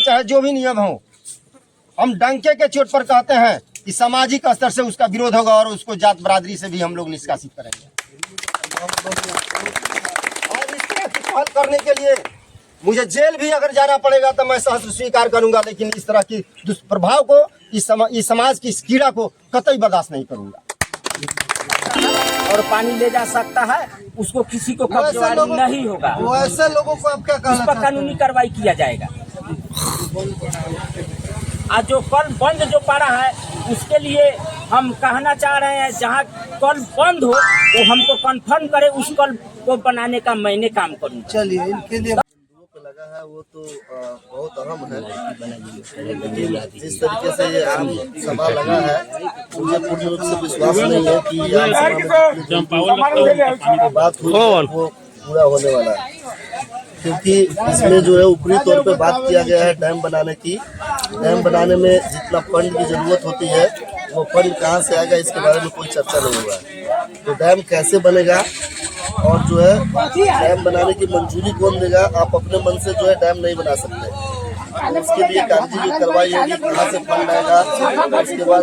चाहे जो भी नियम हो, हम डंके के चोट पर कहते हैं कि सामाजिक स्तर से उसका विरोध होगा और उसको जात बरादरी से भी हम लोग निष्कासित करेंगे। और इसको हल करने के लिए मुझे जेल भी अगर जाना पड़ेगा तो मैं सहर्ष स्वीकार करूंगा, लेकिन इस तरह की दुष्प्रभाव को, इस समाज की इस कीड़ा को कतई बर्दाश्त नहीं करूंगा। और पानी ले जा सकता है, उसको किसी को कब्जेदारी नहीं होगा। वैसे लोगों को अब क्या कहना, उस पर कानूनी कार्रवाई किया जाएगा। आज जो कल बंद जो पड़ा है उसके लिए हम कहना चाह रहे हैं, जहाँ कल बंद हो वो हमको कंफर्म करे, उस कल को बनाने का मैंने काम करूँगा। चलिए इनके लिए लगा है वो तो बहुत अहम है, लेकिन जिस तरीके से ये आम सभा लगा है मुझे पूर्ण रूप से विश्वास नहीं है कि बात वो पूरा होने वाला है, क्योंकि इसमें जो है ऊपरी तौर पे बात किया गया है डैम बनाने की। डैम बनाने में जितना फंड की जरूरत होती है वो फंड कहाँ से आएगा इसके बारे में कोई चर्चा नहीं हुआ है। तो डैम कैसे बनेगा और जो है डैम बनाने की मंजूरी कौन देगा, आप अपने मन से जो है डैम नहीं बना सकते। तो उसके लिए कागजी जो कार्रवाई होगी, कहाँ से फंड आएगा। उसके बाद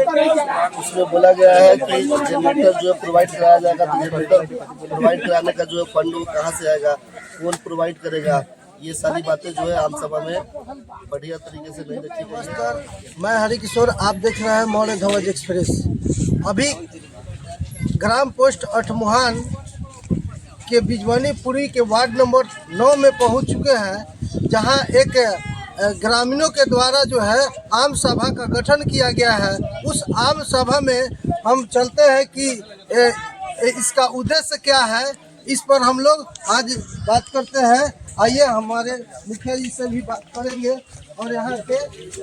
उसमें बोला गया है कि जनरेटर जो है प्रोवाइड कराया जाएगा, तो जनरेटर प्रोवाइड कराने का जो है फंड वो कहाँ से आएगा, कौन प्रोवाइड करेगा, ये सारी बातें जो है आम सभा में बढ़िया तरीके से नहीं रखी गई। मैं हरिकिशोर, आप देख रहे हैं मौर्य ध्वज एक्सप्रेस। अभी ग्राम पोस्ट अठमुहान के बिजवानीपुरी के वार्ड नंबर 9 में पहुंच चुके हैं, जहां एक ग्रामीणों के द्वारा जो है आम सभा का गठन किया गया है। उस आम सभा में हम चलते हैं कि इसका उद्देश्य क्या है, इस पर हम लोग आज बात करते हैं। आइए हमारे मुखिया जी से भी बात करेंगे और यहाँ के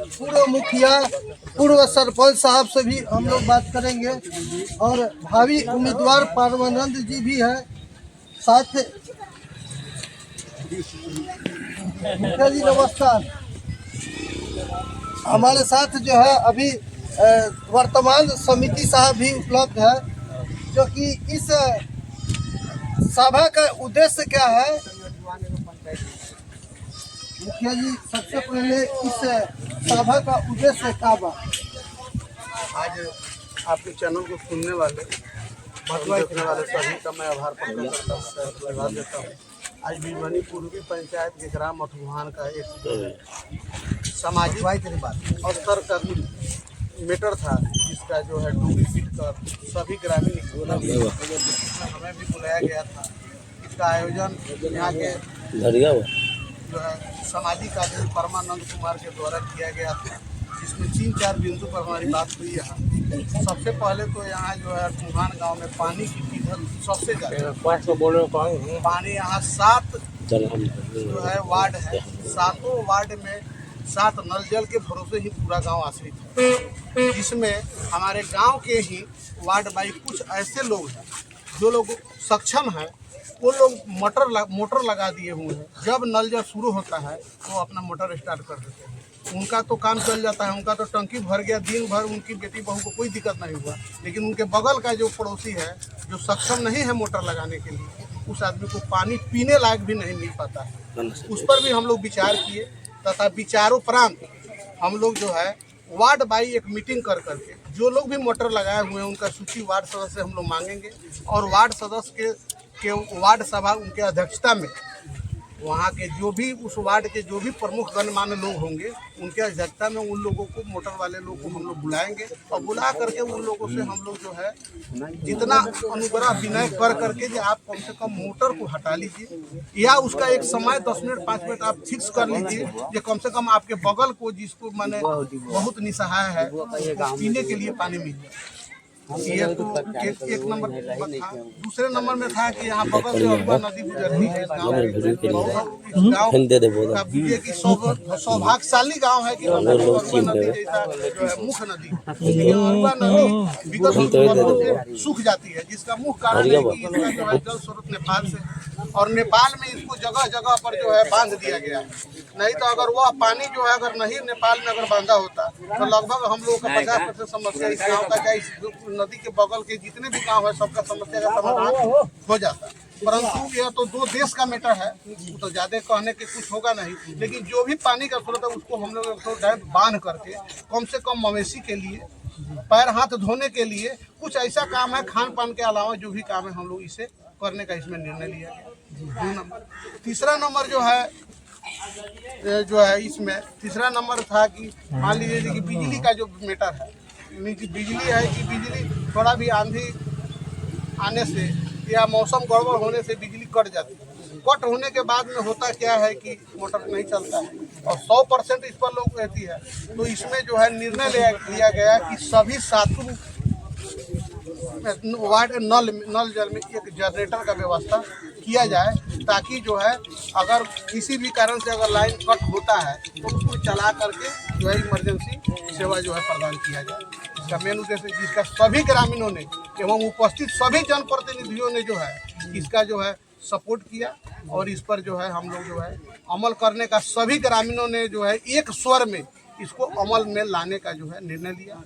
पूर्व मुखिया, पूर्व सरपंच साहब से भी हम लोग बात करेंगे और भावी उम्मीदवार परमानंद जी भी है साथ। मुखिया जी नमस्कार। हमारे साथ जो है अभी वर्तमान समिति साहब भी उपलब्ध है, जो कि इस सभा का उद्देश्य क्या है। मुखिया जी सबसे पहले इस सभा का उद्देश्य क्या बा? आज आपके चैनल को सुनने वाले, देखने वाले सभी का मैं आभार धन्यवाद देता हूँ। आज बिजवानी पूर्वी पंचायत के ग्राम अठमुहान का एक सामाजिक स्तर का मैटर था, जिसका जो है डूबी पीट कर सभी ग्रामीण हमें भी बुलाया गया था। इसका आयोजन यहाँ के जो है सामाजिक आदमी परमानंद कुमार के द्वारा किया गया था, जिसमें 3-4 बिंदु पर हमारी बात हुई। यहाँ सबसे पहले तो यहाँ जो है अठमुहान गांव में पानी की किल्लत सबसे ज़्यादा। पानी यहाँ 7 जो है वार्ड है, 7 वार्ड में 7 नल जल के भरोसे ही पूरा गांव आश्रित है, जिसमें हमारे गांव के ही वार्ड बाई कुछ ऐसे लोग हैं जो लोग सक्षम हैं, वो लोग मोटर लगा दिए हुए हैं। जब नल जल शुरू होता है वो अपना मोटर स्टार्ट कर देते हैं, उनका तो काम चल जाता है, उनका तो टंकी भर गया, दिन भर उनकी बेटी बहू को कोई दिक्कत नहीं हुआ। लेकिन उनके बगल का जो पड़ोसी है, जो सक्षम नहीं है मोटर लगाने के लिए, उस आदमी को पानी पीने लायक भी नहीं मिल पाता है। उस पर भी हम लोग विचार किए तथा विचारोपरांत हम लोग जो है वार्ड बाई एक मीटिंग कर करके जो लोग भी मोटर लगाए हुए हैं उनका सूची वार्ड सदस्य हम लोग मांगेंगे, और वार्ड सदस्य के वार्ड सभा उनके अध्यक्षता में वहाँ के जो भी उस वार्ड के जो भी प्रमुख गणमान्य लोग होंगे उनके अध्यक्षता में उन लोगों को, मोटर वाले लोग को हम लोग बुलाएंगे और बुला करके उन लोगों से हम लोग जो है जितना अनुग्रह विनय कर करके कि आप कम से कम मोटर को हटा लीजिए, या उसका एक समय 10 मिनट 5 मिनट आप फिक्स कर लीजिए, जो कम से कम आपके बगल को जिसको माने बहुत निसहाय है पीने के लिए पानी मिल जाए। ये तो एक नंबर था। दूसरे नंबर में था कि यहाँ बगल से अगवा नदी गुजरती है। गाँव का की सौभाग्यशाली गाँव है कि अगवा नदी जैसा मुख्य नदी, लेकिन अगवा नदी विगत सूख जाती है, जिसका मुख्य कारण है कि इसका जो है जल स्रोत नेपाल से और नेपाल में इसको जगह जगह पर जो है बांध दिया गया है। नहीं तो अगर वह पानी जो है अगर नहीं नेपाल में अगर बांधा होता तो लगभग हम लोगों का 50% समस्या इस गाँव का चाहे इस नदी के बगल के जितने भी गाँव है सबका समस्या का समाधान हो जाता। परंतु यह तो दो देश का मैटर है, तो ज्यादा कहने के कुछ होगा नहीं। लेकिन जो भी पानी का स्रोत है उसको हम लोग तो डैम बांध करके कम से कम मवेशी के लिए, पैर हाथ धोने के लिए कुछ ऐसा काम है, खान पान के अलावा जो भी काम है हम लोग इसे करने का इसमें निर्णय लिया गया। 2 नंबर। तीसरा नंबर जो है इसमें तीसरा नंबर था कि मान लीजिए कि बिजली का जो मैटर है, यानी कि बिजली है कि बिजली थोड़ा भी आंधी आने से या मौसम गड़बड़ होने से बिजली कट जाती है। कट होने के बाद में होता क्या है कि मोटर नहीं चलता है और 100% इस पर लोग रहती है। तो इसमें जो है निर्णय लिया गया कि सभी 7 वार्ड नल जल में एक जनरेटर का व्यवस्था किया जाए, ताकि जो है अगर किसी भी कारण से अगर लाइन कट होता है तो उसको चला करके जो है इमरजेंसी सेवा जो है प्रदान किया जाए। इसका मेन उद्देश्य जिसका सभी ग्रामीणों ने एवं उपस्थित सभी जनप्रतिनिधियों ने जो है इसका जो है सपोर्ट किया और इस पर जो है हम लोग जो है अमल करने का सभी ग्रामीणों ने जो है एक स्वर में इसको अमल में लाने का जो है निर्णय लिया।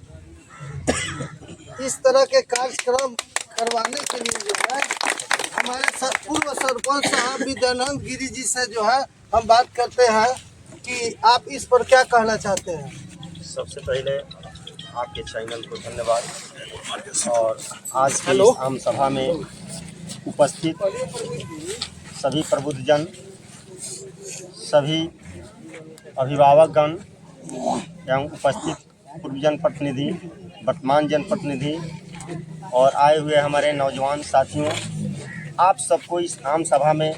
इस तरह के कार्यक्रम करवाने के लिए जो है हमारे पूर्व सरपंच साहब विद्यानंद गिरी जी से जो है हम बात करते हैं कि आप इस पर क्या कहना चाहते हैं। सबसे पहले आपके चैनल को धन्यवाद और आज की इस आम सभा में उपस्थित सभी प्रबुद्धजन, सभी अभिभावकगण एवं उपस्थित पूर्व जनप्रतिनिधि, वर्तमान जनप्रतिनिधि और आए हुए हमारे नौजवान साथियों, आप सबको इस आम सभा में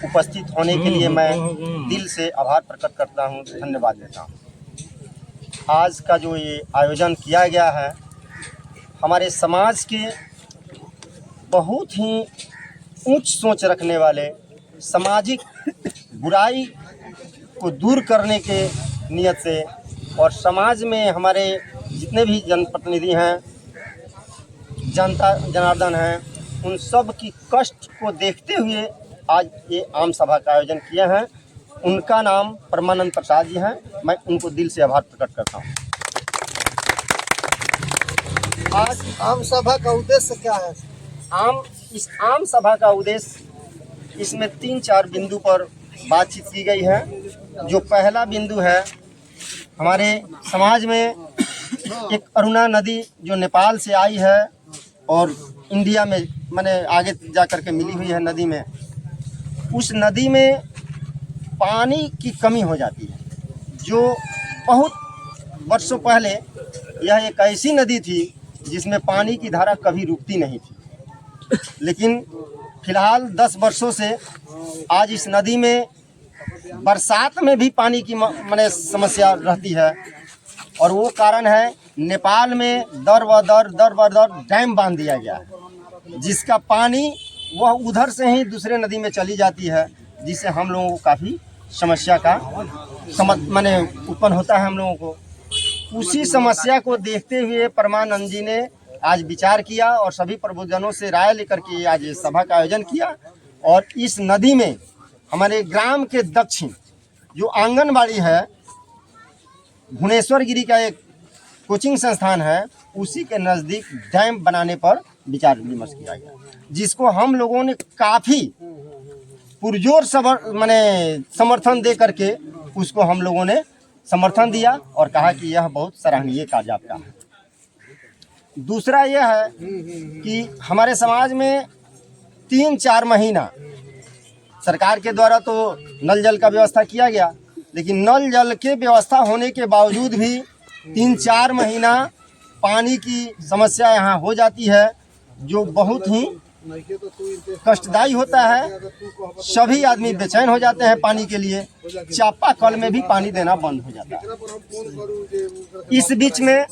उपस्थित होने के लिए मैं दिल से आभार प्रकट करता हूं, धन्यवाद देता हूं। आज का जो ये आयोजन किया गया है, हमारे समाज के बहुत ही उच्च सोच रखने वाले, सामाजिक बुराई को दूर करने के नियत से और समाज में हमारे जितने भी जनप्रतिनिधि हैं, जनता जनार्दन हैं, उन सब की कष्ट को देखते हुए आज ये आम सभा का आयोजन किए हैं। उनका नाम परमानंद प्रसाद जी हैं, मैं उनको दिल से आभार प्रकट करता हूँ। आज आम सभा का उद्देश्य क्या है। इस आम सभा का उद्देश्य, इसमें 3-4 बिंदु पर बातचीत की गई है। जो पहला बिंदु है, हमारे समाज में एक अरुणा नदी जो नेपाल से आई है और इंडिया में माने आगे जा कर के मिली हुई है नदी में, उस नदी में पानी की कमी हो जाती है। जो बहुत वर्षों पहले यह एक ऐसी नदी थी जिसमें पानी की धारा कभी रुकती नहीं थी, लेकिन फिलहाल 10 वर्षों से आज इस नदी में बरसात में भी पानी की माने समस्या रहती है। और वो कारण है नेपाल में दर ब दर डैम बांध दिया गया है, जिसका पानी वह उधर से ही दूसरे नदी में चली जाती है, जिससे हम लोगों को काफ़ी समस्या का माने उत्पन्न होता है हम लोगों को। उसी समस्या को देखते हुए परमानंद जी ने आज विचार किया और सभी प्रबुद्धजनों से राय लेकर के आज इस सभा का आयोजन किया। और इस नदी में हमारे ग्राम के दक्षिण जो आंगनबाड़ी है, भुवनेश्वर गिरी का एक कोचिंग संस्थान है, उसी के नज़दीक डैम बनाने पर विचार विमर्श किया गया, जिसको हम लोगों ने काफ़ी पुरजोर समर्थन दे करके उसको हम लोगों ने समर्थन दिया और कहा कि यह बहुत सराहनीय कार्य आपका है। दूसरा यह है कि हमारे समाज में 3-4 महीना सरकार के द्वारा तो नल जल का व्यवस्था किया गया, लेकिन नल जल के व्यवस्था होने के बावजूद भी 3-4 महीना पानी की समस्या यहाँ हो जाती है, जो बहुत ही कष्टदायी होता है। सभी आदमी बेचैन हो जाते हैं पानी के लिए, चापाकल में भी पानी देना बंद हो जाता है। इस बीच में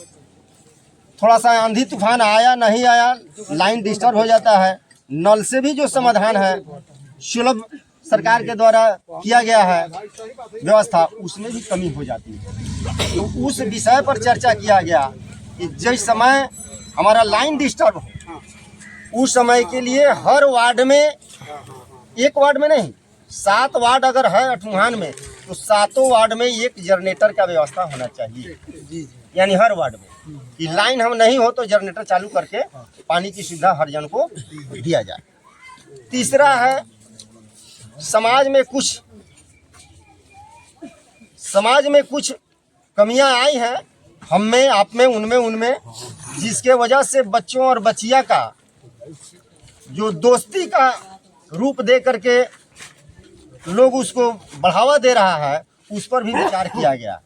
थोड़ा सा आंधी तूफान आया नहीं आया, लाइन डिस्टर्ब हो जाता है। नल से भी जो समाधान है सुलभ सरकार के द्वारा किया गया है व्यवस्था, उसमें भी कमी हो जाती है। तो उस विषय पर चर्चा किया गया कि जिस समय हमारा लाइन डिस्टर्ब हो उस समय के लिए हर वार्ड में, एक वार्ड में नहीं 7 वार्ड अगर है अठमुहान में, तो 7 वार्ड में एक जनरेटर का व्यवस्था होना चाहिए। यानी हर वार्ड में कि लाइन हम नहीं हो तो जनरेटर चालू करके पानी की सुविधा हर जन को दिया जाए। तीसरा है, समाज में कुछ कमियां आई हैं, हम में, आप में, उनमें, जिसके वजह से बच्चों और बच्चिया का जो दोस्ती का रूप दे करके लोग उसको बढ़ावा दे रहा है, उस पर भी विचार किया गया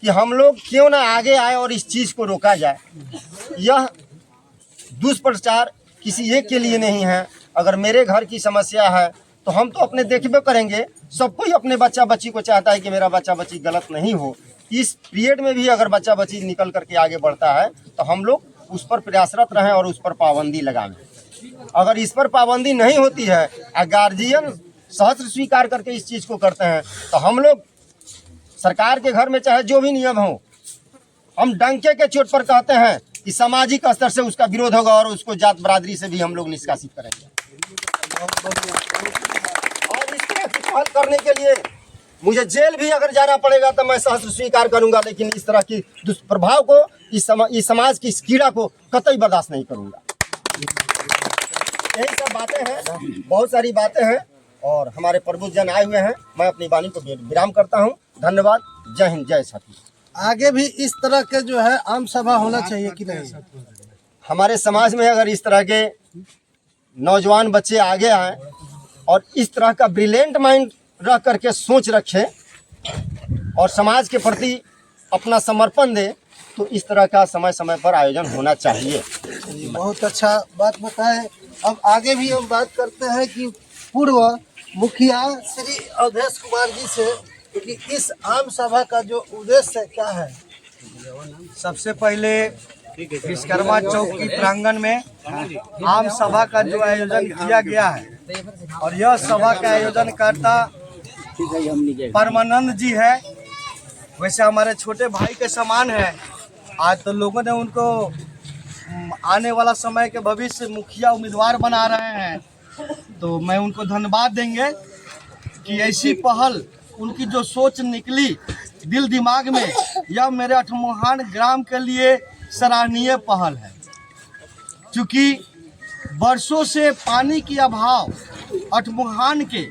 कि हम लोग क्यों ना आगे आए और इस चीज़ को रोका जाए। यह दुष्प्रचार किसी एक के लिए नहीं है। अगर मेरे घर की समस्या है तो हम तो अपने देखबे करेंगे, सब कोई अपने बच्चा बच्ची को चाहता है कि मेरा बच्चा बच्ची गलत नहीं हो। इस पीरियड में भी अगर बच्चा बच्ची निकल करके आगे बढ़ता है तो हम लोग उस पर प्रयासरत रहें और उस पर पाबंदी लगाएं। अगर इस पर पाबंदी नहीं होती है और गार्जियन सहस्त्र स्वीकार करके इस चीज़ को करते हैं, तो हम लोग सरकार के घर में चाहे जो भी नियम हो, हम डंके के चोट पर कहते हैं कि सामाजिक स्तर से उसका विरोध होगा और उसको जात बरादरी से भी हम लोग निष्कासित करेंगे। और इस तरह की पहल करने के लिए मुझे जेल भी अगर जाना पड़ेगा तो मैं सहस्त्र स्वीकार करूंगा, लेकिन इस तरह की दुष्प्रभाव को, इस समाज की इस कीड़ा को कतई बर्दाश्त नहीं करूंगा। यही सब बातें हैं, बहुत सारी बातें हैं और हमारे प्रबुद्ध जन आए हुए हैं। मैं अपनी वाणी को विराम करता हूं। धन्यवाद। जय हिंद, जय साथी। आगे भी इस तरह के जो है आम सभा होना चाहिए कि नहीं? हमारे समाज में अगर इस तरह के नौजवान बच्चे आगे आए और इस तरह का ब्रिलियंट माइंड रह करके सोच रखें और समाज के प्रति अपना समर्पण दे, तो इस तरह का समय समय पर आयोजन होना चाहिए। बहुत अच्छा बात बताएं। अब आगे भी हम बात करते हैं कि पूर्व मुखिया श्री अवधेश कुमार जी से कि इस आम सभा का जो उद्देश्य क्या है। सबसे पहले विश्वकर्मा चौक की प्रांगण में आम सभा का जो आयोजन किया गया है और यह सभा का आयोजन करता परमानंद जी है। वैसे हमारे छोटे भाई के समान है। आज तो लोगों ने उनको आने वाला समय के भविष्य मुखिया उम्मीदवार बना रहे हैं, तो मैं उनको धन्यवाद देंगे कि ऐसी पहल, उनकी जो सोच निकली दिल दिमाग में, यह मेरे अठमुहान ग्राम के लिए सराहनीय पहल है। क्योंकि वर्षों से पानी की अभाव अठमुहान के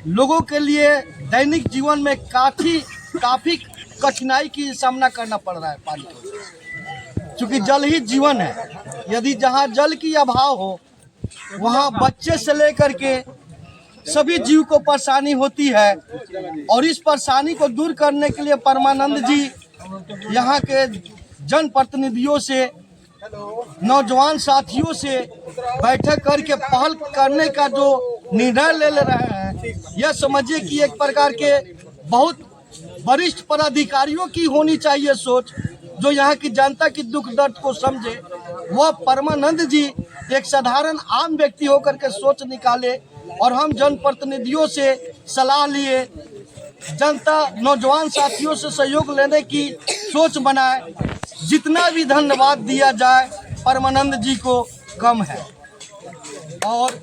लोगों के लिए दैनिक जीवन में काफ़ी कठिनाई की सामना करना पड़ रहा है पानी को। क्योंकि जल ही जीवन है। यदि जहाँ जल की अभाव हो वहाँ बच्चे से लेकर के सभी जीव को परेशानी होती है। और इस परेशानी को दूर करने के लिए परमानंद जी यहाँ के जनप्रतिनिधियों से, नौजवान साथियों से बैठक करके पहल करने का जो निर्णय ले रहे हैं, यह समझिए कि एक प्रकार के बहुत वरिष्ठ पदाधिकारियों की होनी चाहिए सोच, जो यहाँ की जनता की दुख दर्द को समझे। वह परमानंद जी एक साधारण आम व्यक्ति होकर के सोच निकाले और हम जनप्रतिनिधियों से सलाह लिए, जनता नौजवान साथियों से सहयोग लेने की सोच बनाए। जितना भी धन्यवाद दिया जाए परमानंद जी को कम है। और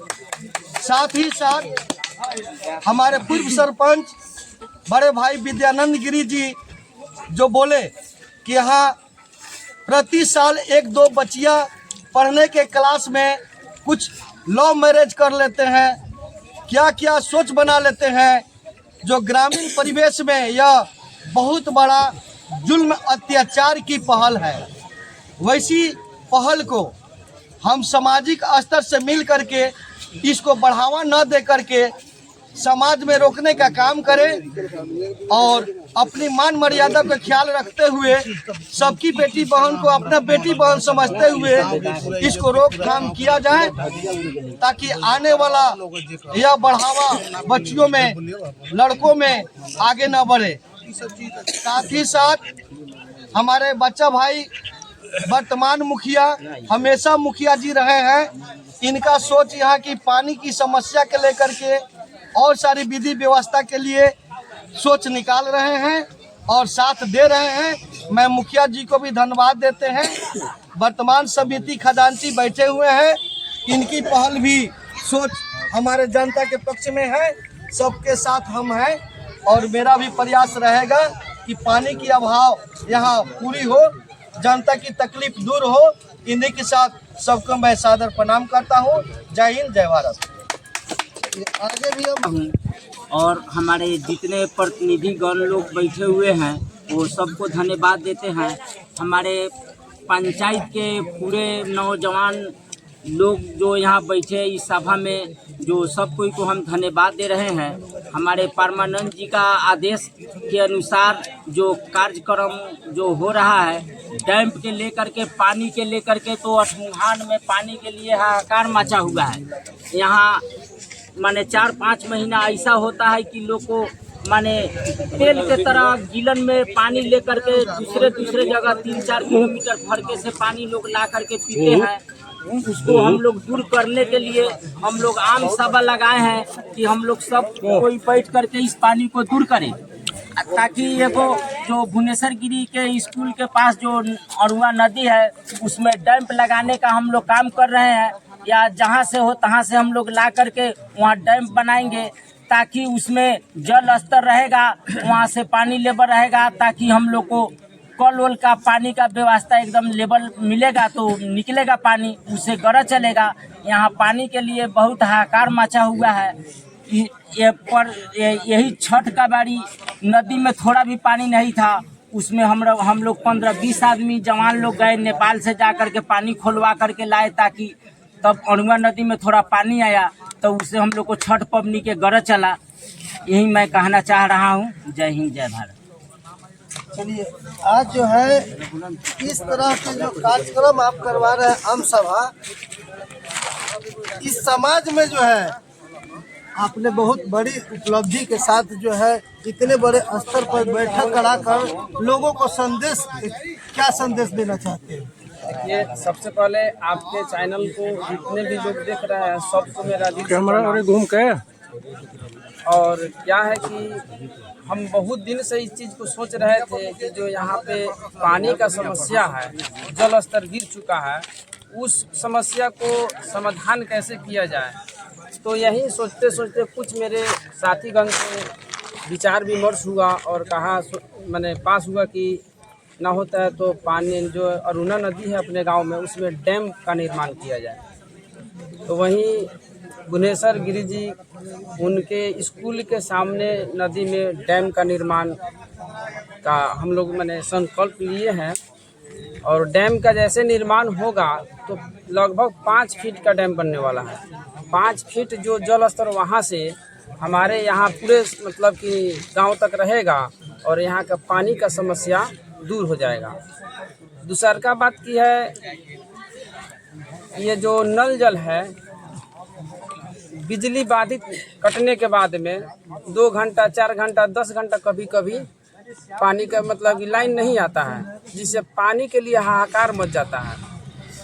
साथ ही साथ हमारे पूर्व सरपंच बड़े भाई विद्यानंद गिरी जी जो बोले कि यहाँ प्रति साल 1-2 बच्चियाँ पढ़ने के क्लास में कुछ लव मैरिज कर लेते हैं, क्या क्या सोच बना लेते हैं, जो ग्रामीण परिवेश में यह बहुत बड़ा जुल्म अत्याचार की पहल है। वैसी पहल को हम सामाजिक स्तर से मिल करके इसको बढ़ावा न दे करके समाज में रोकने का काम करें और अपनी मान मर्यादा का ख्याल रखते हुए सबकी बेटी बहन को अपना बेटी बहन समझते हुए इसको रोकथाम किया जाए, ताकि आने वाला यह बढ़ावा बच्चियों में, लड़कों में आगे न बढ़े। साथ ही साथ हमारे बच्चा भाई वर्तमान मुखिया हमेशा मुखिया जी रहे हैं। इनका सोच यहाँ की पानी की समस्या के लेकर के और सारी विधि व्यवस्था के लिए सोच निकाल रहे हैं और साथ दे रहे हैं। मैं मुखिया जी को भी धन्यवाद देते हैं। वर्तमान समिति खजांची बैठे हुए हैं। इनकी पहल भी सोच हमारे जनता के पक्ष में है, सबके साथ हम हैं और मेरा भी प्रयास रहेगा कि पानी की अभाव यहाँ पूरी हो, जनता की तकलीफ दूर हो। इन्हीं के साथ सबको मैं सादर प्रणाम करता हूँ। जय हिंद, जय भारत। आगे भी हम और हमारे जितने प्रतिनिधिगण लोग बैठे हुए हैं वो सबको धन्यवाद देते हैं। हमारे पंचायत के पूरे नौजवान लोग जो यहाँ बैठे इस सभा में, जो सब कोई को हम धन्यवाद दे रहे हैं। हमारे परमानंद जी का आदेश के अनुसार जो कार्यक्रम जो हो रहा है, डैम के लेकर के, पानी के लेकर के, तो अठमुहान में पानी के लिए हाहाकार मचा हुआ है। यहाँ माने 4-5 महीना ऐसा होता है कि लोग को माने तेल के तरह गीलन में पानी लेकर के दूसरे जगह 3-4 किलोमीटर फरके से पानी लोग ला करके पीते हैं। उसको हम लोग दूर करने के लिए हम लोग आम सभा लगाए हैं कि हम लोग सब कोई बैठ करके इस पानी को दूर करें, ताकि ये को जो भुवनेश्वर गिरी के स्कूल के पास जो अरुआ नदी है उसमें डैम्प लगाने का हम लोग काम कर रहे हैं, या जहाँ से हो तहाँ से हम लोग ला करके वहाँ डैम्प बनाएंगे, ताकि उसमें जल स्तर रहेगा, वहाँ से पानी लेवल रहेगा, ताकि हम लोग को कल वल का पानी का व्यवस्था एकदम लेवल मिलेगा तो निकलेगा पानी, उससे गरज चलेगा। यहाँ पानी के लिए बहुत हाहाकार मचा हुआ है। यही छठ का बारी नदी में थोड़ा भी पानी नहीं था, उसमें हम लोग 15-20 आदमी जवान लोग गए नेपाल से जा कर के पानी खोलवा करके लाए, ताकि तब अरुआ नदी में थोड़ा पानी आया तो उससे हम लोग को छठ पवनी के गरज चला। यही मैं कहना चाह रहा हूँ। जय हिंद, जय भारत। चलिए, आज जो है इस तरह के जो कार्यक्रम आप करवा रहे हैं आम सभा, इस समाज में जो है आपने बहुत बड़ी उपलब्धि के साथ जो है इतने बड़े स्तर पर बैठक कराकर लोगों को क्या संदेश देना चाहते हैं? देखिए, सबसे पहले आपके चैनल को जितने भी लोग देख रहे हैं सबको मेरा कैमरा घूम के, और क्या है कि हम बहुत दिन से इस चीज़ को सोच रहे थे कि जो यहाँ पे पानी का समस्या है, जल स्तर गिर चुका है, उस समस्या को समाधान कैसे किया जाए। तो यही सोचते सोचते कुछ मेरे साथीगण से विचार विमर्श हुआ और कहा मैंने पास हुआ कि ना होता है तो पानी जो अरुणा नदी है अपने गांव में, उसमें डैम का निर्माण किया जाए। तो वहीं भुवनेश्वर गिरी जी उनके स्कूल के सामने नदी में डैम का निर्माण का हम लोग मैंने संकल्प लिए हैं, और डैम का जैसे निर्माण होगा तो लगभग 5 फीट का डैम बनने वाला है। 5 फीट जो जल स्तर वहाँ से हमारे यहाँ पूरे मतलब कि गांव तक रहेगा और यहाँ का पानी का समस्या दूर हो जाएगा। दूसरा का बात की है, ये जो नल जल है, बिजली बाधित कटने के बाद में 2 घंटा 4 घंटा 10 घंटा कभी कभी पानी का मतलब कि लाइन नहीं आता है, जिससे पानी के लिए हाहाकार मच जाता है।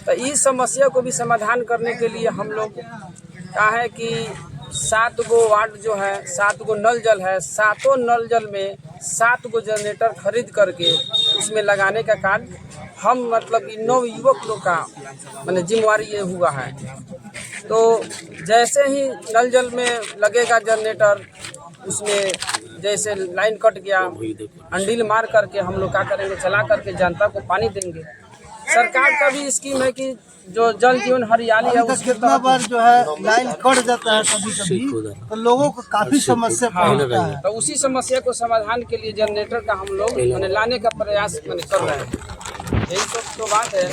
तो इस समस्या को भी समाधान करने के लिए हम लोग कहा है कि 7 गो वार्ड जो है, 7 गो नल जल है, 7 नल जल में 7 गो जनरेटर खरीद करके उसमें लगाने का कार्य हम मतलब कि नवयुवक लोग का मैंने जिम्मेवारी ये हुआ है। तो जैसे ही नल जल में लगेगा जनरेटर, उसमें जैसे लाइन कट गया, अंडील मार करके हम लोग क्या करेंगे, चला करके जनता को पानी देंगे। सरकार का भी स्कीम है कि जो जल जीवन हरियाली है उसके कितना बार जो है लाइन कट जाता है कभी कभी, तो लोगों को काफी समस्या पहुंचता है। तो उसी समस्या को समाधान के लिए जनरेटर का हम लोग मैंने लाने का प्रयास मैंने कर रहे हैं। यही सब तो बात है।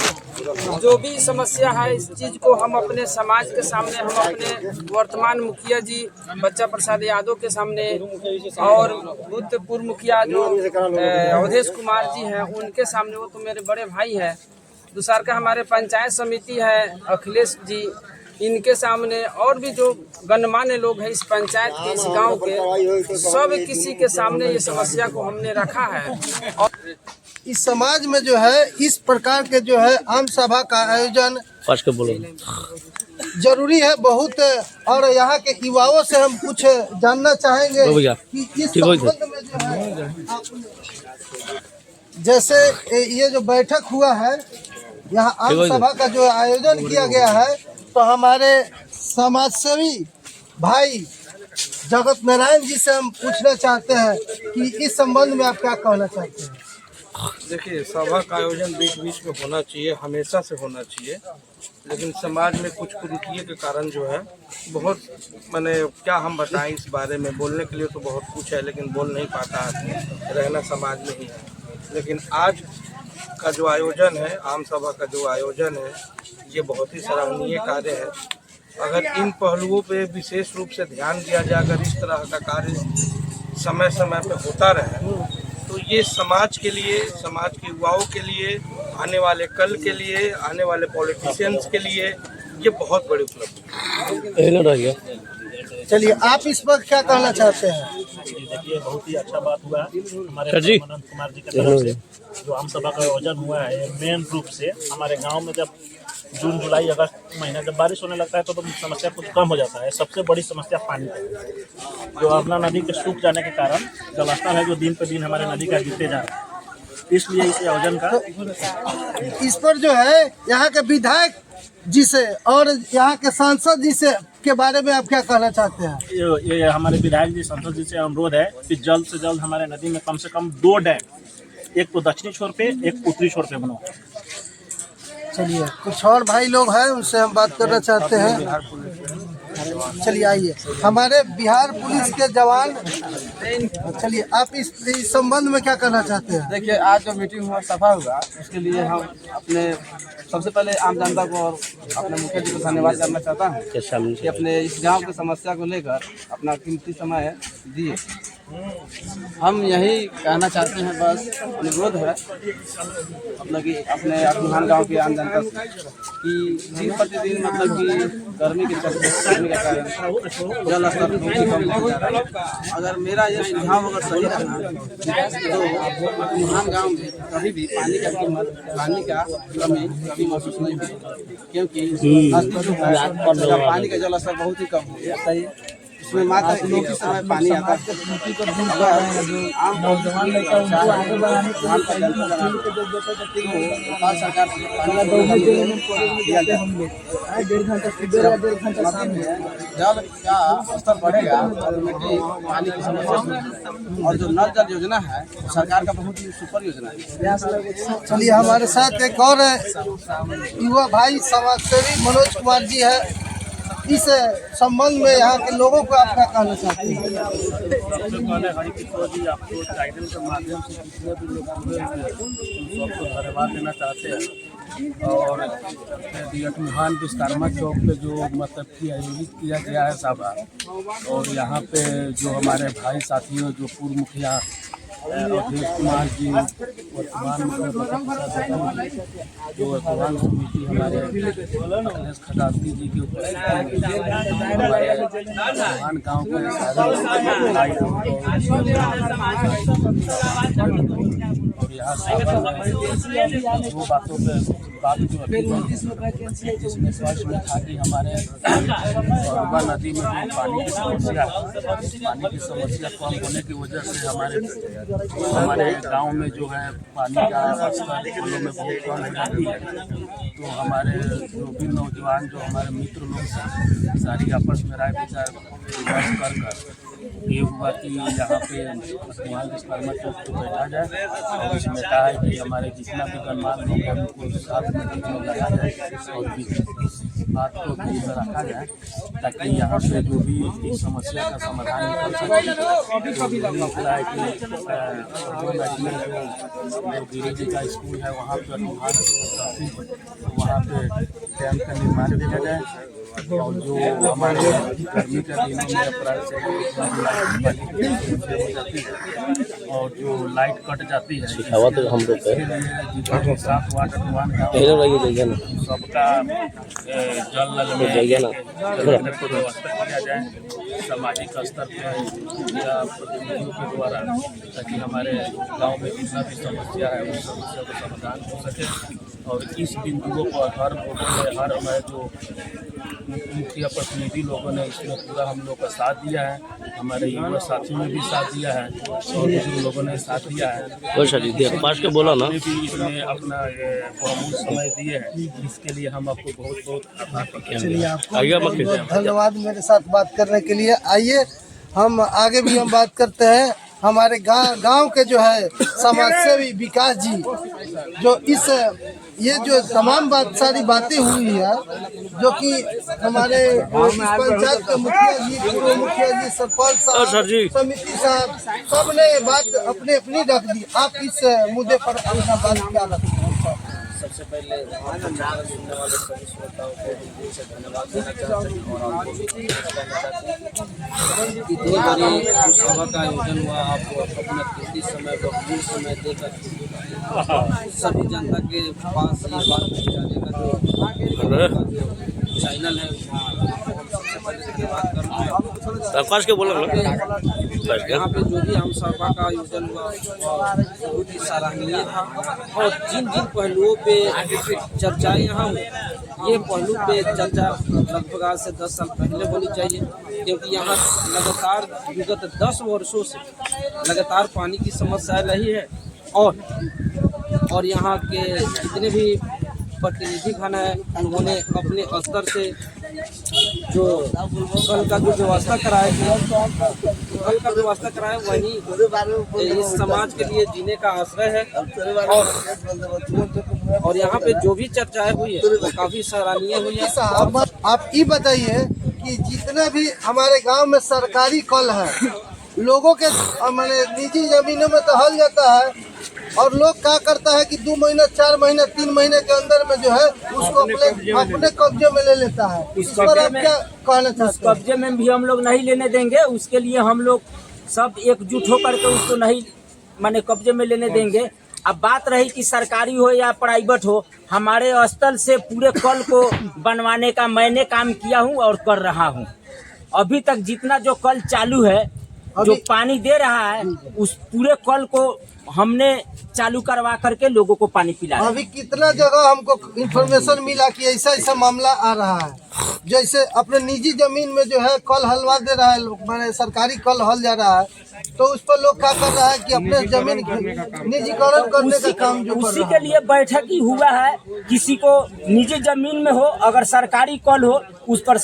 जो भी समस्या है इस चीज़ को हम अपने समाज के सामने, हम अपने वर्तमान मुखिया जी बच्चा प्रसाद यादव के सामने और भूतपूर्व मुखिया जो अवधेश कुमार जी हैं उनके सामने, वो तो मेरे बड़े भाई हैं। दूसरा का हमारे पंचायत समिति है अखिलेश जी, इनके सामने और भी जो गणमान्य लोग हैं इस पंचायत के, इस गांव के, सब किसी के सामने ये समस्या को हमने रखा है। और इस समाज में जो है इस प्रकार के जो है आम सभा का आयोजन जरूरी है बहुत। और यहाँ के युवाओं से हम कुछ जानना चाहेंगे कि इस संबंध में जो है जैसे ये जो बैठक हुआ है यहाँ आम सभा का जो आयोजन किया गया है, तो हमारे समाजसेवी भाई जगत नारायण जी से हम पूछना चाहते हैं कि इस संबंध में आप क्या कहना चाहते हैं। देखिए, सभा का आयोजन बीच बीच में होना चाहिए, हमेशा से होना चाहिए, लेकिन समाज में कुछ कुरीतियों के कारण जो है बहुत मैंने क्या हम बताएं इस बारे में। बोलने के लिए तो बहुत कुछ है, लेकिन बोल नहीं पाता आदमी, रहना समाज में ही है। लेकिन आज का जो आयोजन है, आम सभा का जो आयोजन है, ये बहुत ही सराहनीय कार्य है। अगर इन पहलुओं पे विशेष रूप से ध्यान दिया जाए, अगर इस तरह का कार्य समय समय पे होता रहे, तो ये समाज के लिए, समाज के युवाओं के लिए, आने वाले कल के लिए, आने वाले पॉलिटिशियंस के लिए ये बहुत बड़ी उपलब्धि है। चलिए, आप इस पर क्या कहना चाहते हैं। देखिए, बहुत ही अच्छा बात हुआ हमारे अनंत कुमार जी की तरफ से जो आम सभा का आयोजन हुआ है। मेन रूप से हमारे गांव में जब जून जुलाई अगस्त महीना जब बारिश होने लगता है तो समस्या कुछ कम हो जाता है। सबसे बड़ी समस्या पानी का, जो अपना नदी के सूख जाने के कारण जलस्तर है जो दिन पर दिन हमारे नदी का गिरते जा रहा है। इसलिए इस आयोजन का इस पर जो है यहाँ के विधायक जी से और यहाँ के सांसद जी से के बारे में आप क्या कहना चाहते हैं। ये हमारे विधायक जी सांसद जी से अनुरोध है कि जल्द से जल्द हमारे नदी में कम से कम 2 डैम, एक तो दक्षिणी छोर पे, एक उत्तरी छोर पे बनो। चलिए, कुछ और भाई लोग हैं, उनसे हम बात करना चाहते हैं। चलिए आइए, हमारे बिहार पुलिस के जवान, चलिए आप इस संबंध में क्या कहना चाहते हैं। देखिए, आज जो मीटिंग हुआ, सभा हुआ, उसके लिए हम अपने सबसे पहले आम जनता को और अपने मुखिया जी को धन्यवाद करना चाहता हूँ कि अपने इस गांव की समस्या को लेकर अपना कीमती समय दिए। हम यही कहना चाहते हैं, बस अनुरोध है मतलब कि अपने अभिमान गांव के आम जनता से कि दिन प्रतिदिन मतलब कि गर्मी के चलते, गर्मी के कारण जल स्तर बहुत ही कम हो जा रहा है। अगर मेरा यह सुझाव अगर सही रहा तो अभिमान गांव में कभी भी पानी का कीमत, पानी का कमी कभी महसूस नहीं होगी, क्योंकि पानी का जल स्तर बहुत ही कम हो गया है। इसमें मात्र एक ही समय पानी आता है। सरकार जल का स्तर बढ़ेगा, ऑटोमेटिक पानी की समस्या। और जो नल जल योजना है, सरकार का बहुत ही सुपर योजना है। चलिए, हमारे साथ एक और युवा भाई समाजसेवी मनोज कुमार जी है। इस संबंध में यहाँ के लोगों को आप क्या कहना चाहते हैं। सबसे पहले हरिकिशोर जी आपको टाइटल के माध्यम से जितने भी लोग जुड़े हुए हैं सबको धन्यवाद देना चाहते हैं। और अटमुहान विश्वकर्मा चौक पे जो मतलब कि आयोजित किया गया है सभा, और यहाँ पे जो हमारे भाई साथियों जो पूर्व मुखिया अवधेश कुमार जी, वर्तमान जो वर्तमान समिति हमारे अखिलेश खजांची जी के उपस्थिति गाँव के और यहाँ दो बातों पे बात जो जिसमें स्वास्थ्य में था कि हमारे गौरबा नदी में जो पानी की समस्या कम होने की वजह से हमारे गांव में जो है पानी का स्तर फूलों में बहुत कम हो जाती है। तो हमारे जो भी नौजवान जो हमारे मित्र लोग सारी आपस में राय विचार कर ये हुआ कि यहाँ पे अटमुहान विश्वकर्मा चौक पर बैठा जाए और इसमें कहा है कि हमारे जितना भी गणमान्य लोग हैं उनको साथ में बीच में लगा जाए और इस बात को बीच में रखा जाए ताकि यहाँ पे जो भी इस समस्या का समाधान निकल सके। जो गिरी जी का स्कूल है वहाँ पे वहाँ पे डैम का निर्माण किया जाए और जो हमारे गर्मी के दिनों में अप्रैल से और जो लाइट कट जाती है तो हम लोग 7 वाट सबका जल नल में व्यवस्था किया जाए सामाजिक स्तर पे या प्रतिनिधियों के द्वारा, ताकि हमारे गांव में जितना भी समस्या है उस समस्या का समाधान हो सके। और इस बिंदुओं पर हर लोगों ने, हर हमारे जो मुखिया प्रतिनिधि लोगों ने इसमें पूरा हम लोग का साथ दिया है। हमारे युवा साथियों ने भी साथ दिया है और दूसरे लोगों ने साथ दिया है। पास के बोला ना भी इसमें अपना बहुमूल्य समय दिए हैं, इसके लिए हम आपको बहुत बहुत आभार प्रकट चलिए आपको बहुत धन्यवाद मेरे साथ बात करने के लिए। आइए हम आगे भी हम बात करते हैं। हमारे गांव के जो है समाज सेवी विकास जी, जो ये जो तमाम सारी बातें हुई है, जो कि हमारे पंचायत के मुखिया जी, पूर्व मुखिया जी, सरपंच साहब, समिति साहब, सबने बात अपनी अपनी रख दी। आप इस मुद्दे पर अपना बात क्या रखते हैं? सबसे पहले सुनने वाले सभी श्रोताओं को दिल से धन्यवाद देना चाहते हैं और आपको भी कहना चाहते हैं कि 2 तारीख सभा का आयोजन हुआ। आपको अपना कीमती समय, बहुमूल्य समय देकर सभी जनता के पास ये बात पहुँचाने का जो चैनल है, सबसे पहले धन्यवाद करूँगा। यहाँ पे जो भी हम सभा का आयोजन हुआ बहुत ही सराहनीय था और जिन जिन पहलुओं पे चर्चाएं यहाँ हुई, ये पहलू पे चर्चा लगभग आज से 10 साल पहले होनी चाहिए, क्योंकि यहाँ लगातार विगत 10 वर्षों से लगातार पानी की समस्या रही है और यहाँ के जितने भी प्रतिनिधि गण है उन्होंने अपने स्तर से जो कल का जो व्यवस्था कराया वही इस समाज के लिए जीने का आश्रय है। और यहाँ पे जो भी चर्चाएं हुई है वो काफी सराहनीय हुई है। आप ये बताइए कि जितने भी हमारे गांव में सरकारी कल है, लोगों के मैंने निजी जमीनों में तो हल जाता है और लोग क्या करता है कि 2 महीने, 4 महीने, 3 महीने के अंदर में जो है उसको अपने कब्जे में ले लेता है। इस पर आप क्या कहना चाहते हैं? कब्जे में भी हम लोग नहीं लेने देंगे, उसके लिए हम लोग सब एकजुट होकर के उसको नहीं माने कब्जे में लेने देंगे। अब बात रही कि सरकारी हो या प्राइवेट हो, हमारे स्थल से पूरे कल को बनवाने का मैंने काम किया हूँ और कर रहा हूँ। अभी तक जितना जो कल चालू है, जो पानी दे रहा है, उस पूरे कल को हमने चालू करवा करके लोगों को पानी पिला। अभी कितना जगह हमको इंफॉर्मेशन मिला कि ऐसा मामला आ रहा है, जैसे अपने निजी जमीन में जो है कल हलवा दे रहा है, मैंने सरकारी कल हल जा रहा है, तो उस पर लोग क्या कर रहा है कि अपने जमीन निजीकरण करने का काम जो उसी के लिए बैठक ही हुआ है। किसी को निजी जमीन में हो, अगर सरकारी कल हो, उस पर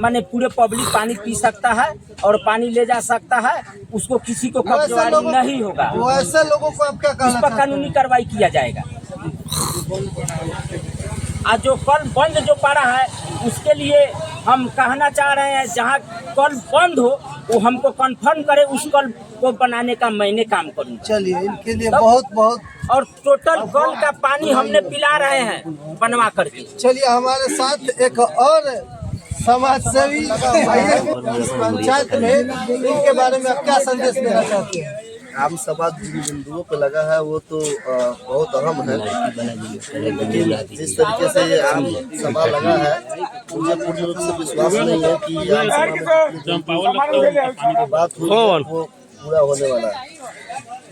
माने पूरे पब्लिक पानी पी सकता है और पानी ले जा सकता है, उसको किसी को कब्जेदारी नहीं होगा। वैसे लोगों को आप क्या कहना उस पर कानूनी कार्रवाई किया जाएगा। आज जो कल बंद जो पड़ा है उसके लिए हम कहना चाह रहे हैं, जहाँ कल बंद हो वो हमको कंफर्म करे, उस कल को बनाने का मैंने काम करूँ। चलिए, इनके लिए बहुत बहुत और टोटल कल का पानी हमने पिला रहे हैं बनवा करके। चलिए, हमारे साथ एक और समाज सेवी पंचायत में, इनके बारे में आप क्या संदेश देना चाहते हैं? आम सभा जिन बिंदुओं पे लगा है वो तो बहुत अहम है, लेकिन जिस तरीके से ये आम सभा लगा है मुझे पूर्ण रूप से विश्वास नहीं है कि आम सभा में बात हुई वो पूरा होने वाला है,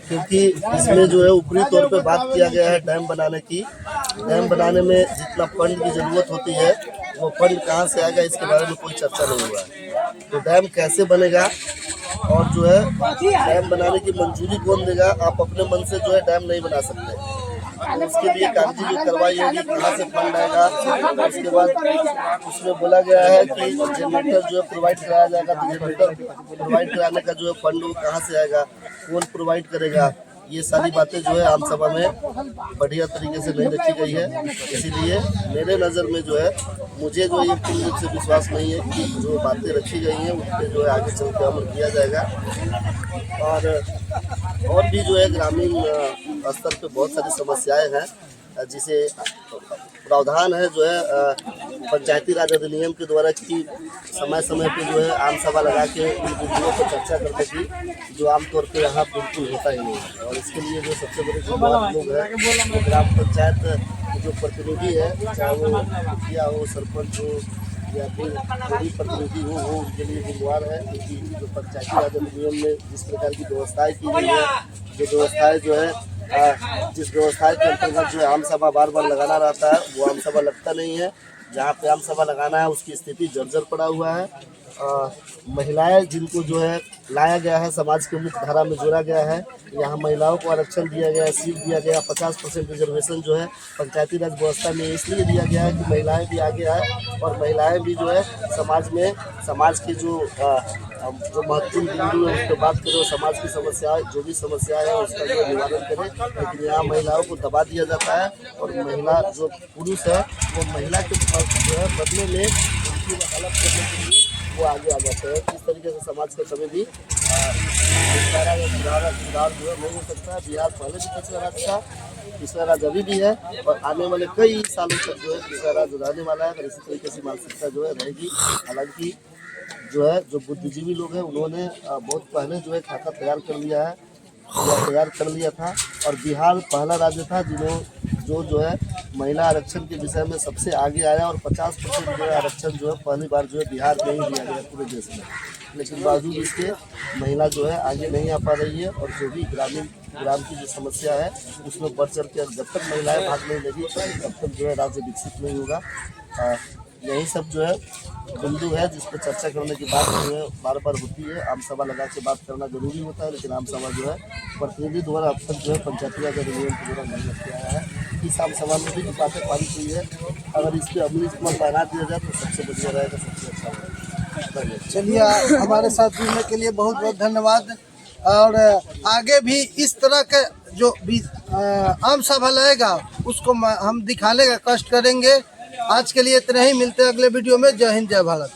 क्योंकि इसमें जो है ऊपरी तौर पे बात किया गया है डैम बनाने की। डैम बनाने में जितना फंड की जरूरत होती है वो फंड कहाँ से आएगा इसके बारे में कोई चर्चा नहीं हुआ है। तो डैम कैसे बनेगा और जो है डैम बनाने की मंजूरी कौन देगा? आप अपने मन से जो है डैम नहीं बना सकते, तो उसके लिए कागजी जो कार्रवाई होगी, कहाँ से फंड आएगा। उसके बाद उसमें बोला गया है कि जनरेटर जो है प्रोवाइड कराया जाएगा, तो जनरेटर प्रोवाइड कराने का जो है फंड वो कहाँ से आएगा, कौन प्रोवाइड करेगा, ये सारी बातें जो है आम सभा में बढ़िया तरीके से नहीं रखी गई है। इसीलिए मेरे नज़र में जो है मुझे जो ये पूर्ण रूप से विश्वास नहीं है कि जो बातें रखी गई हैं उस पर जो है आगे चल के अमल किया जाएगा। और भी जो है ग्रामीण स्तर पे बहुत सारी समस्याएं हैं, जिसे प्रावधान है जो है पंचायती राज अधिनियम के द्वारा कि समय समय पे जो है आम सभा लगा के इन बिंदुओं पर चर्चा करने की, जो आमतौर पे यहाँ बिल्कुल होता ही नहीं है। और इसके लिए जो सबसे बड़े जिम्मेदार लोग हैं वो ग्राम पंचायत जो प्रतिनिधि है, चाहे वो मुखिया हो, सरपंच हो या फिर जो भी प्रतिनिधि हो वो उनके लिए जिम्मेवार है, क्योंकि जो पंचायती राज अधिनियम में जिस प्रकार की व्यवस्थाएं की गई है, जो व्यवस्थाएं जो है जिस व्यवस्था के अंतर्गत जो आम सभा बार बार लगाना रहता है वो आम सभा लगता नहीं है। जहाँ पे आम सभा लगाना है उसकी स्थिति जर्जर पड़ा हुआ है। महिलाएं जिनको जो है लाया गया है, समाज के मुख्य धारा में जोड़ा गया है, यहाँ महिलाओं को आरक्षण दिया गया है, सीट दिया गया, 50% रिजर्वेशन जो है पंचायती राज व्यवस्था में इसलिए दिया गया है कि महिलाएं भी आगे आए और महिलाएं भी जो है समाज में समाज की जो महत्वपूर्ण बिंदु है उस पर बात करें, समाज की समस्याएं जो भी समस्याएं है उसका जो निवारण करें। लेकिन यहाँ महिलाओं को दबा दिया जाता है और महिला जो पुरुष है वो महिला के जो है बदले में उनकी वकालत करने के लिए वो आगे आ जाते हैं। इस तरीके से समाज के कभी भी सुधार जो है नहीं हो सकता। बिहार पहले भी पिछड़ा राज्य था, पिछड़ा राज्य अभी भी है और आने वाले कई सालों तक जो है पिछड़ा राज्य रहने वाला है। अगर इसी तरीके से मानसिकता जो है रहेगी, हालांकि जो है जो बुद्धिजीवी लोग हैं उन्होंने बहुत पहले जो है खाका तैयार कर लिया था और बिहार पहला राज्य था जो है महिला आरक्षण के विषय में सबसे आगे आया और 50% जो है आरक्षण जो है पहली बार जो है बिहार में ही दिया गया पूरे देश में। लेकिन बावजूद इसके महिला जो है आगे नहीं आ पा रही है और जो भी ग्राम की जो समस्या है उसमें बढ़ चढ़ के जब तक महिलाएं भाग नहीं लेगी तब तक जो है राज्य विकसित नहीं होगा। यही सब जो है बिंदु है जिस पर चर्चा करने की बात जो है बार बार होती है। आम सभा लगा के बात करना जरूरी होता है, लेकिन आम सभा जो है प्रतिनिधि द्वारा अब तक जो है पंचायती राज अधिनियम के द्वारा नहीं किया गया है। इस आम सभा में भी जो बातें पारित हुई है अगर इस पर अमली पर तैनात दिया जाए तो सबसे बढ़िया रहेगा, सबसे अच्छा रहेगा। चलिए, हमारे साथ जुड़ने के लिए बहुत बहुत धन्यवाद। और आगे भी इस तरह के जो भी आम सभा लगेगा उसको हम दिखाने का कष्ट करेंगे। आज के लिए इतना ही, मिलते हैं अगले वीडियो में। जय हिंद, जय भारत।